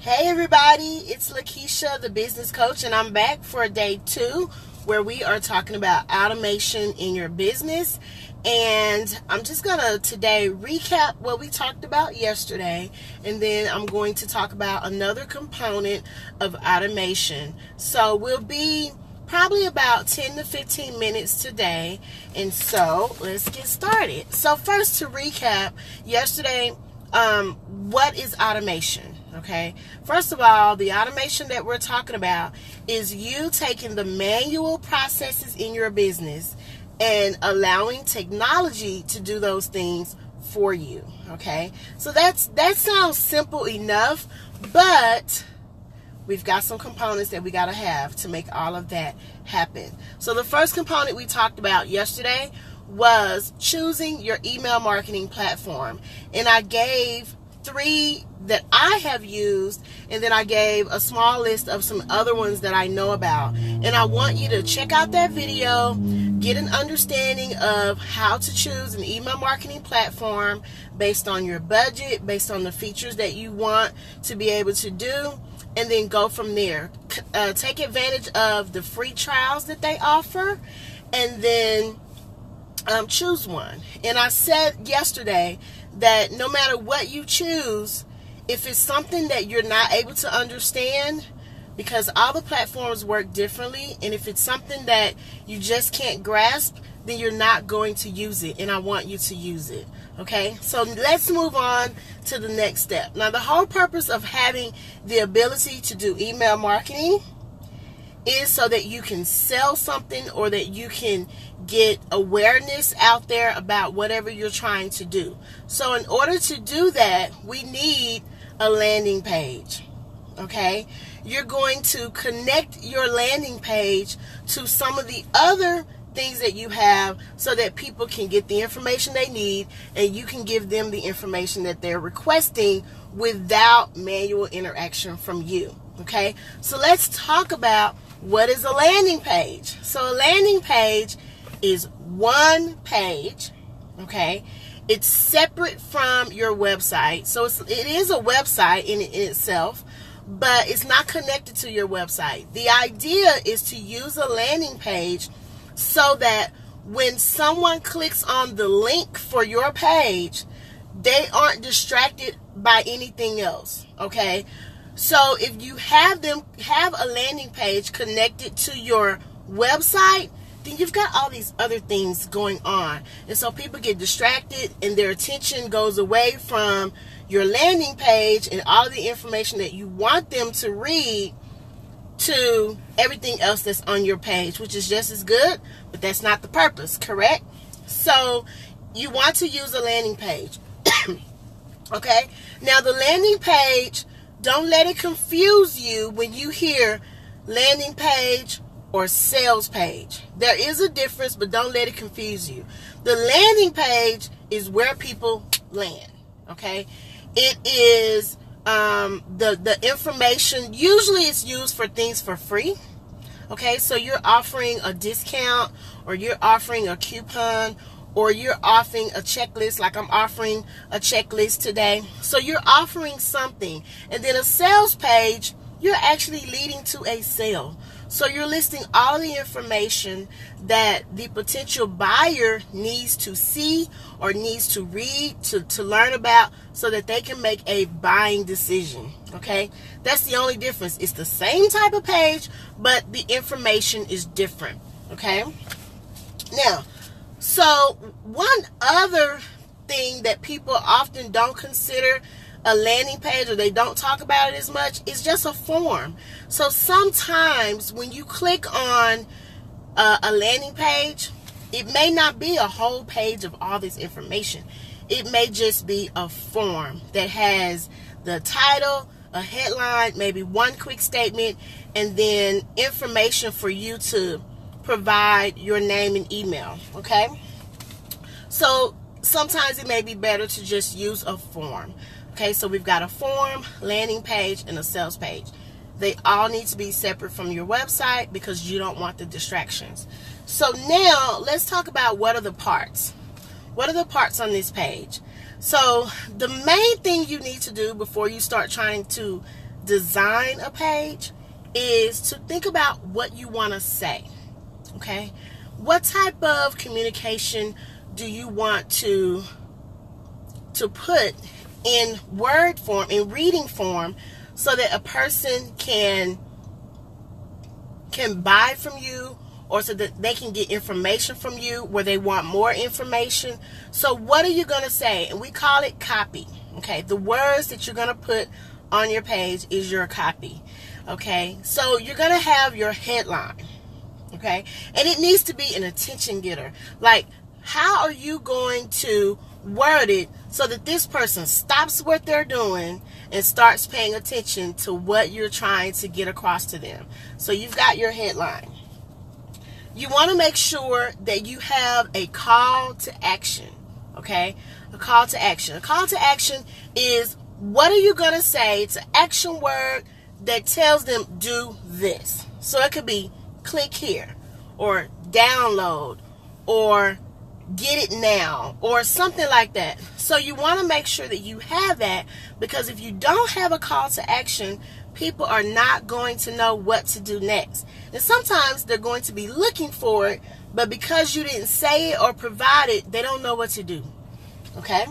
Hey everybody, it's Lakeysha, the business coach, and I'm back for day 2 where we are talking about automation in your business. And I'm just going to today recap what we talked about yesterday, and then I'm going to talk about another component of automation. So we'll be probably about 10 to 15 minutes today, and so let's get started. So first, to recap yesterday, what is automation? Okay, first of all, the automation that we're talking about is you taking the manual processes in your business and allowing technology to do those things for you. Okay, so that sounds simple enough, but we've got some components that we got to have to make all of that happen. So the first component we talked about yesterday was choosing your email marketing platform, and I gave 3 that I have used, and then I gave a small list of some other ones that I know about. And I want you to check out that video, get an understanding of how to choose an email marketing platform based on your budget, based on the features that you want to be able to do, and then go from there. Take advantage of the free trials that they offer, and then choose one. And I said yesterday that no matter what you choose, if it's something that you're not able to understand, because all the platforms work differently, and if it's something that you just can't grasp, then you're not going to use it, and I want you to use it. Okay, so let's move on to the next step. Now, the whole purpose of having the ability to do email marketing is so that you can sell something, or that you can get awareness out there about whatever you're trying to do. So in order to do that, we need a landing page. Okay, you're going to connect your landing page to some of the other things that you have so that people can get the information they need, and you can give them the information that they're requesting without manual interaction from you. Okay, so let's talk about what is a landing page. So a landing page is one page. Okay, it's separate from your website. So it is a website in itself, but it's not connected to your website. The idea is to use a landing page so that when someone clicks on the link for your page, they aren't distracted by anything else. Okay, so if you have them have a landing page connected to your website, then you've got all these other things going on, and so people get distracted and their attention goes away from your landing page and all of the information that you want them to read to everything else that's on your page, which is just as good, but that's not the purpose, correct? So you want to use a landing page. Okay, now the landing page, don't let it confuse you when you hear landing page or sales page. There is a difference, but don't let it confuse you. The landing page is where people land. Okay, it is the information. Usually it's used for things for free. Okay, so you're offering a discount, or you're offering a coupon, or you're offering a checklist, like I'm offering a checklist today. So you're offering something. And then a sales page, you're actually leading to a sale. So you're listing all the information that the potential buyer needs to see or needs to read, to learn about, so that they can make a buying decision. Okay, that's the only difference. It's the same type of page, but the information is different. Okay, now, so one other thing that people often don't consider a landing page, or they don't talk about it as much, is just a form. So sometimes when you click on a landing page, it may not be a whole page of all this information. It may just be a form that has the title, a headline, maybe one quick statement, and then information for you to provide your name and email. Okay, so sometimes it may be better to just use a form. Okay, so we've got a form, landing page, and a sales page. They all need to be separate from your website because you don't want the distractions. So now let's talk about what are the parts. What are the parts on this page? So the main thing you need to do before you start trying to design a page is to think about what you want to say. Okay? What type of communication do you want to put in word form, in reading form, so that a person can buy from you, or so that they can get information from you where they want more information? So what are you going to say? And we call it copy. Okay? The words that you're going to put on your page is your copy. Okay? So you're going to have your headline. Okay? And it needs to be an attention getter. Like, how are you going to word it so that this person stops what they're doing and starts paying attention to what you're trying to get across to them? So you've got your headline. You want to make sure that you have a call to action. Okay? A call to action. A call to action is, what are you going to say? It's an action word that tells them do this. So it could be click here, or download, or get it now, or something like that. So you want to make sure that you have that, because if you don't have a call to action, people are not going to know what to do next. And sometimes they're going to be looking for it, but because you didn't say it or provide it, they don't know what to do. Okay?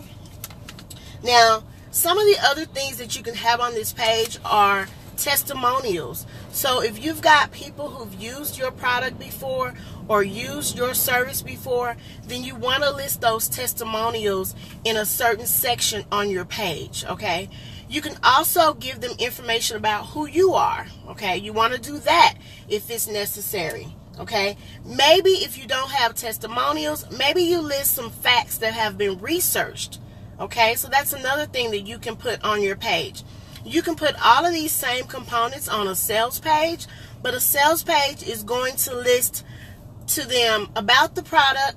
Now, some of the other things that you can have on this page are testimonials. So if you've got people who've used your product before or used your service before, then you want to list those testimonials in a certain section on your page. Okay? You can also give them information about who you are. Okay? You want to do that if it's necessary. Okay? Maybe if you don't have testimonials, maybe you list some facts that have been researched. Okay? So that's another thing that you can put on your page. You can put all of these same components on a sales page, but a sales page is going to list to them about the product,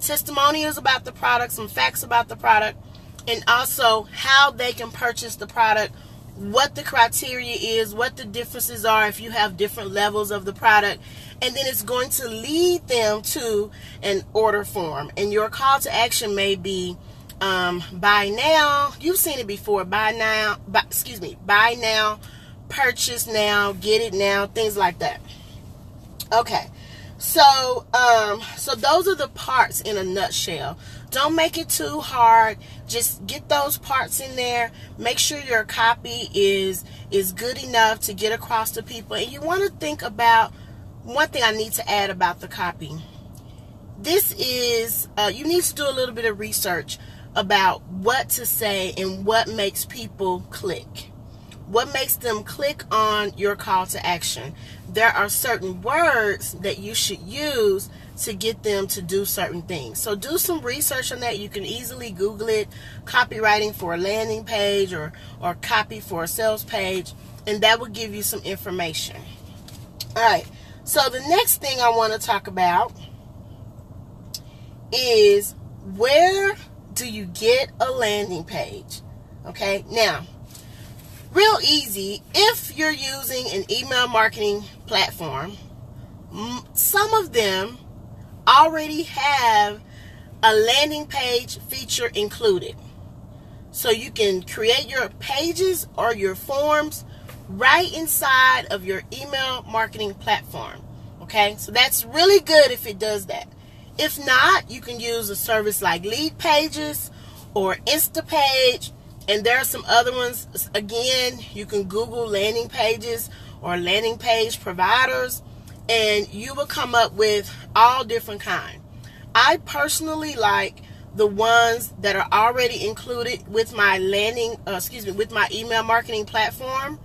testimonials about the product, some facts about the product, and also how they can purchase the product, what the criteria is, what the differences are if you have different levels of the product, and then it's going to lead them to an order form. And your call to action may be buy now. You've seen it before. Buy now, purchase now, get it now, things like that. Okay. So those are the parts in a nutshell. Don't make it too hard. Just get those parts in there. Make sure your copy is good enough to get across to people. And you want to think about one thing I need to add about the copy. This is, you need to do a little bit of research about what to say and what makes people click. What makes them click on your call to action. There are certain words that you should use to get them to do certain things. So do some research on that. You can easily Google it, copywriting for a landing page or copy for a sales page, and that will give you some information. All right, so the next thing I want to talk about is, where do you get a landing page? Okay, now, real easy. If you're using an email marketing platform, some of them already have a landing page feature included. So you can create your pages or your forms right inside of your email marketing platform. Okay, so that's really good if it does that. If not, you can use a service like Lead Pages or Instapage, and there are some other ones. Again, you can Google landing pages or landing page providers, and you will come up with all different kinds. I personally like the ones that are already included with my with my email marketing platform.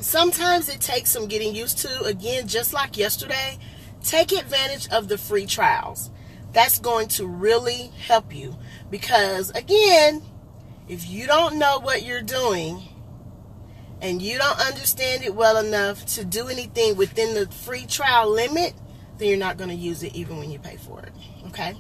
Sometimes it takes some getting used to. Again, just like yesterday, take advantage of the free trials. That's going to really help you, because again, if you don't know what you're doing and you don't understand it well enough to do anything within the free trial limit, then you're not going to use it even when you pay for it. Okay?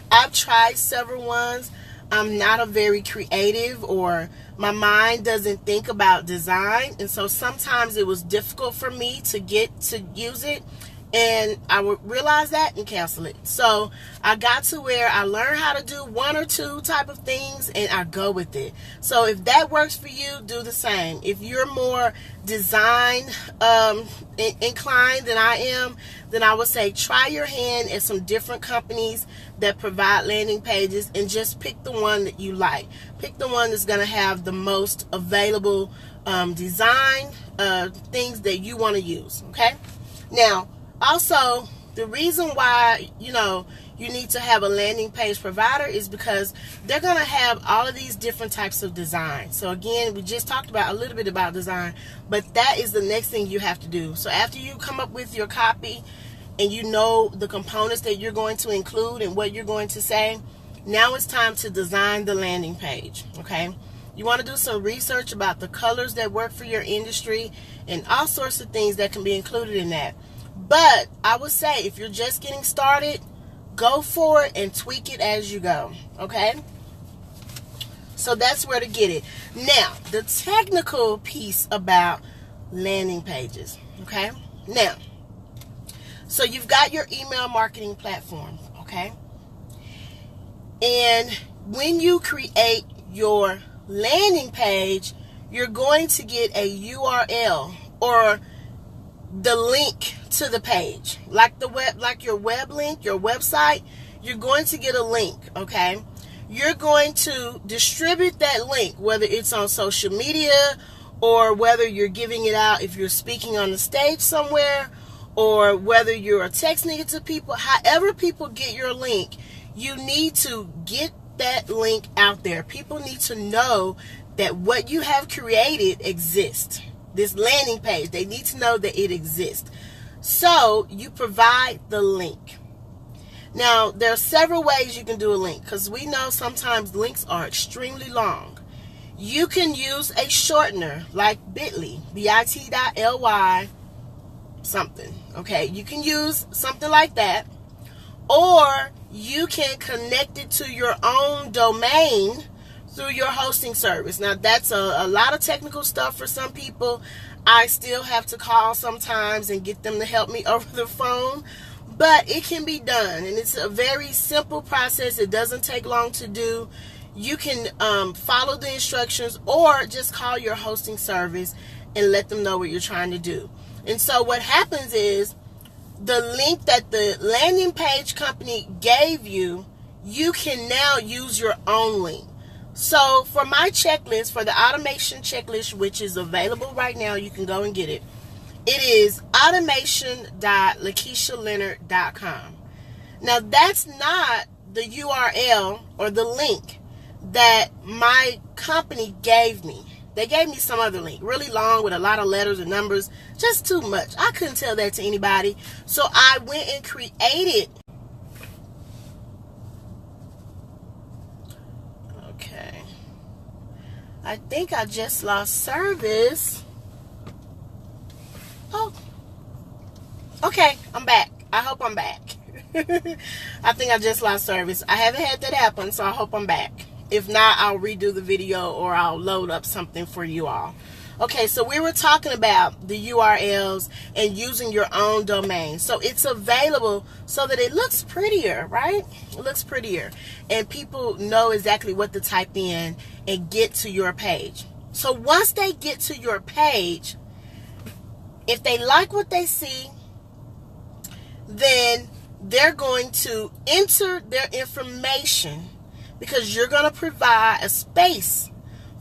I've tried several ones. I'm not a very creative, or my mind doesn't think about design, and so sometimes it was difficult for me to get to use it. And I would realize that and cancel it. So I got to where I learned how to do one or two type of things and I go with it. So if that works for you, do the same. If you're more design inclined than I am, then I would say try your hand at some different companies that provide landing pages and just pick the one that you like. Pick the one that's going to have the most available design things that you want to use. Okay. Now, also, the reason why, you need to have a landing page provider is because they're going to have all of these different types of design. So again, we just talked about a little bit about design, but that is the next thing you have to do. So after you come up with your copy and you know the components that you're going to include and what you're going to say, now it's time to design the landing page, okay? You want to do some research about the colors that work for your industry and all sorts of things that can be included in that. But I would say if you're just getting started, go for it and tweak it as you go, okay? So that's where to get it. Now, the technical piece about landing pages, okay? Now, so you've got your email marketing platform, okay? And when you create your landing page, you're going to get a URL or the link to the page, like your web link, your website. You're going to get a link, okay? You're going to distribute that link, whether it's on social media or whether you're giving it out if you're speaking on the stage somewhere, or whether you're texting it to people. However people get your link, you need to get that link out there. People need to know that what you have created exists. This landing page, they need to know that it exists. So you provide the link. Now, there are several ways you can do a link, because we know sometimes links are extremely long. You can use a shortener like bit.ly, bit.ly something, okay? You can use something like that, or you can connect it to your own domain through your hosting service. Now, that's a lot of technical stuff for some people. I still have to call sometimes and get them to help me over the phone, but it can be done, and it's a very simple process. It doesn't take long to do. You can follow the instructions or just call your hosting service and let them know what you're trying to do. And so what happens is the link that the landing page company gave you, you can now use your own link. So for my checklist, for the automation checklist, which is available right now, you can go and get it. It is automation.lakeysha.leonard.com. Now, that's not the URL or the link that my company gave me. They gave me some other link, really long with a lot of letters and numbers, just too much. I couldn't tell that to anybody. So I went and created. Okay. I think I just lost service. Oh. Okay, I'm back. I hope I'm back. I think I just lost service. I haven't had that happen, so I hope I'm back. If not, I'll redo the video or I'll load up something for you all. Okay, so we were talking about the URLs and using your own domain. So it's available so that it looks prettier, right? It looks prettier. And people know exactly what to type in and get to your page. So once they get to your page, if they like what they see, then they're going to enter their information, because you're going to provide a space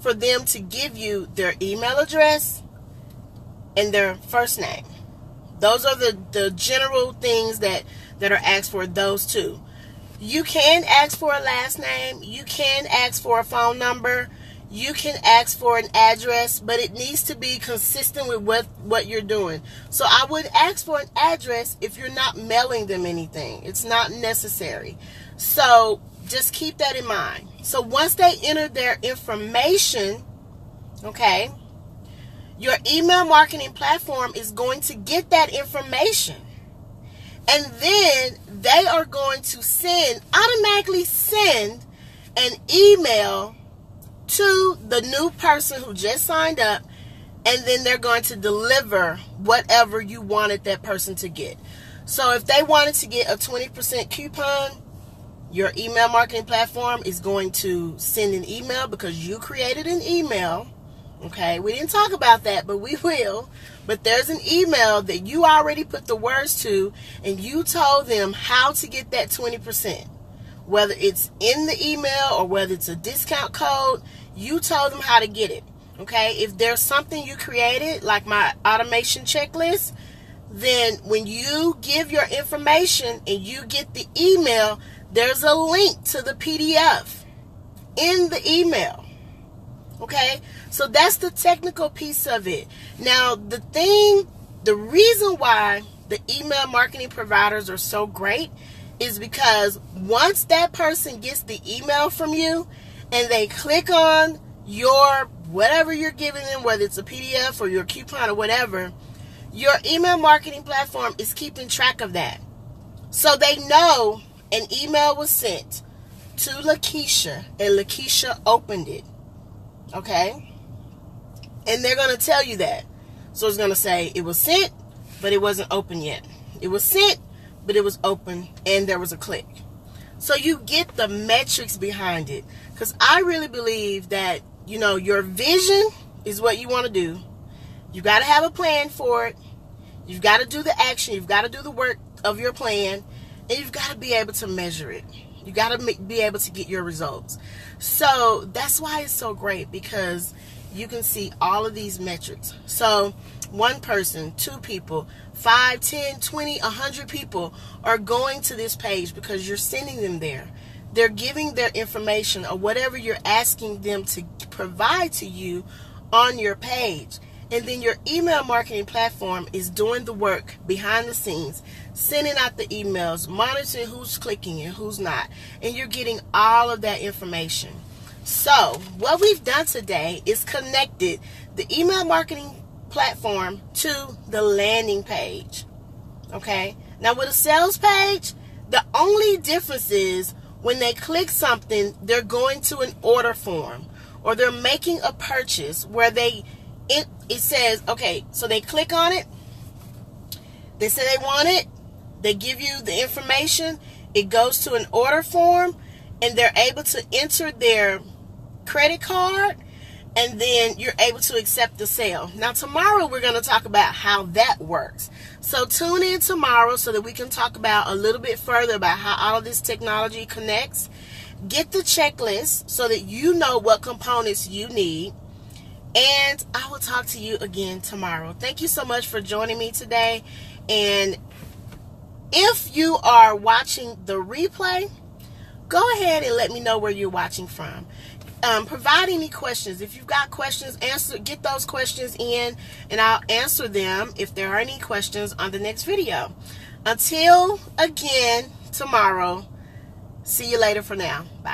for them to give you their email address and their first name. Those are the general things that are asked for, those two. You can ask for a last name. You can ask for a phone number. You can ask for an address, but it needs to be consistent with what you're doing. So I would ask for an address if you're not mailing them anything. It's not necessary. So just keep that in mind. So once they enter their information, okay, your email marketing platform is going to get that information. And then they are going to automatically send an email to the new person who just signed up, and then they're going to deliver whatever you wanted that person to get. So if they wanted to get a 20% coupon, your email marketing platform is going to send an email because you created an email. Okay, we didn't talk about that, but we will. But there's an email that you already put the words to, and you told them how to get that 20%. Whether it's in the email or whether it's a discount code, you told them how to get it. Okay, if there's something you created, like my automation checklist, then when you give your information and you get the email, there's a link to the PDF in the email. Okay, so that's the technical piece of it. Now, the reason why the email marketing providers are so great is because once that person gets the email from you and they click on your whatever you're giving them, whether it's a PDF or your coupon or whatever, your email marketing platform is keeping track of that. So they know an email was sent to Lakeysha and Lakeysha opened it. Okay? And they're going to tell you that. So it's going to say it was sent, but it wasn't open yet. It was sent, but it was open and there was a click. So you get the metrics behind it. Because I really believe that, your vision is what you want to do. You got to have a plan for it. You've got to do the action. You've got to do the work of your plan. And you've got to be able to measure it. You got to be able to get your results. So that's why it's so great, because you can see all of these metrics. So one person, 2 people, 5, 10, 20, 100 people are going to this page because you're sending them there. They're giving their information or whatever you're asking them to provide to you on your page. And then your email marketing platform is doing the work behind the scenes, sending out the emails, monitoring who's clicking and who's not. And you're getting all of that information. So what we've done today is connected the email marketing platform to the landing page. Okay. Now with a sales page, the only difference is when they click something, they're going to an order form or they're making a purchase where it says, okay, so they click on it, they say they want it, they give you the information, it goes to an order form, and they're able to enter their credit card, and then you're able to accept the sale. Now tomorrow we're going to talk about how that works. So tune in tomorrow so that we can talk about a little bit further about how all of this technology connects. Get the checklist so that you know what components you need. And I will talk to you again tomorrow. Thank you so much for joining me today. And if you are watching the replay, go ahead and let me know where you're watching from. Provide any questions. If you've got questions, get those questions in, and I'll answer them if there are any questions on the next video. Until again tomorrow, see you later for now. Bye.